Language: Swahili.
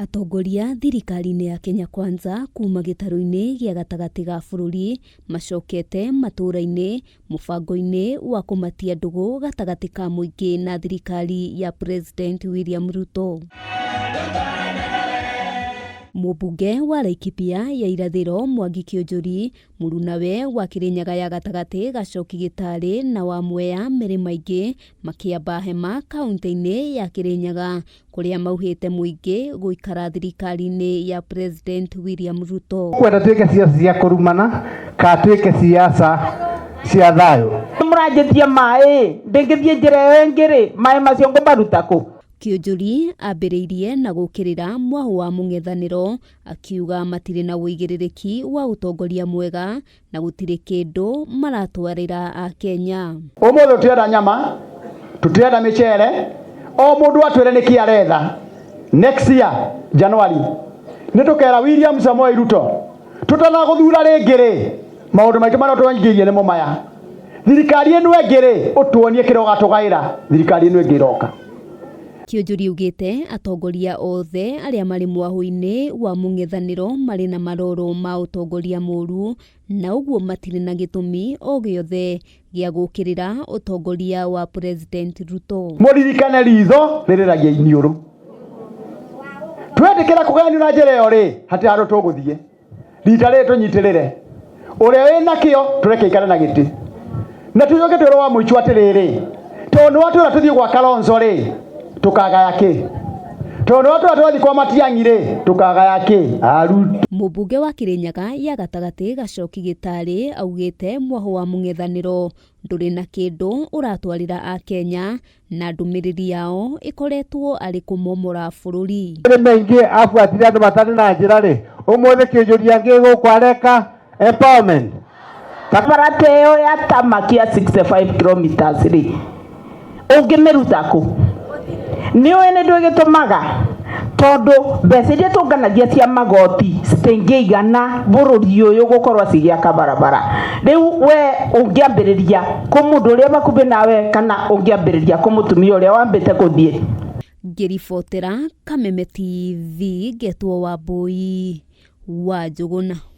Atongoria thirikari-inĩ ya Kenya Kwanza kuma gĩtarũ-inĩ gĩa gatagati ga bũrũri macokete matũra-inĩ mũbango-inĩ wa kũmatia ndũgũ gatagati ka mũingĩ na thirikari ya President William Ruto. Mũmbunge wa Laikipia ya irathĩro Mwangi Kĩũnjũri, mũrunawe wa Kĩrĩnyaga ya gatagati Gacoki Gĩtari na wa Mwea Mĩrĩ Maingĩ makĩamba hema kaunti-inĩ ya Kĩrĩnyaga kũrĩa mauhĩte mũingĩ gũikara thirikari-inĩ ya President William Ruto. Kwenda tuĩke siasa cia kũrumana ka tuĩke siasa cia thayũ. Mũranjĩtie maĩ ndĩngĩthiĩ njĩra ĩyo ĩngĩ maĩ macio ngũmaruta kũ? Kĩũnjũri ambĩrĩirie na gũkĩrĩra mwahu wa mũng'ethanĩro akiuga matirĩ na wĩigĩrĩrĩki wa ũtongoria mwega na gũtirĩ kĩndũ maratwarĩra a Kenya. Ũmũthĩ tũtirenda nyama, tũtirenda mĩcere, o mũndũ atwĩre nĩkĩ aretha. Next year January nĩtũkera William Samoei Ruto tũtanagũthura rĩngĩ maũndũ maingĩ marĩa twanyingĩirie nĩmo maya. Thirikari ĩno ĩngĩ ũtuonie kĩrĩa ũgatũgaĩra thirikari ĩno ĩngĩ iroka. Kĩũnjũri ugĩte atongoria othe arĩa marĩ mwahu-inĩ wa mũng'ethanĩro marĩ na maroro ma ũtongoria mũru na ũguo matirĩ na gĩtũmi o gĩothe gĩa gũkĩrĩra ũtongoria wa President Ruto. Mũririkane ritho rĩrĩragia iniũrũ. Twendekera kũgayanio na njĩra ĩyo hatirĩ handũ tũgũthiĩ. Rita rĩrĩ tũnyitĩrĩre. Ũrĩa wĩna kĩo tũreke aikare na gĩtĩ. Na tuoke twĩrwo wa mũico atĩrĩrĩ. Tondũ watwĩra tũthiĩ gwa Kalonzo tukagaya kĩ? Tondũ watwĩra tũthiĩ kwa Matiang'i tukagaya kĩ? Mũmbunge wa Kĩrĩnyaga ya gatagati Gacoki Gĩtari augĩte mwahu wa mũng'ethanĩro ndũrĩ na kĩndũ ũratwarĩra a Kenya na ndũmĩrĩri yao ĩkoretwo arĩ kũmomora bũrũri. Maingĩ abuatire andũ matarĩ na njĩra ũmũthĩ Kĩũnjũri angĩ gũkũ areka empowerment. Barabara ĩyo ya Tamakia 65 kilometers ũngĩmĩruta kũ? Niwe nĩ ndũgĩtũmaga tondũ mbeca iria tũnganagia cia magoti citingĩigana bũrũri ũyũ gũkorwo cigĩaka barabara. Rĩu we ũngĩambĩrĩria kũ mũndũ ũrĩa makumbĩ nawe kana ũngĩambĩrĩria kũ mũtumia ũrĩa wambĩte gũthiĩ? Ngĩribotera Kameme TV Ngetwo Wambui wa Njũgũna.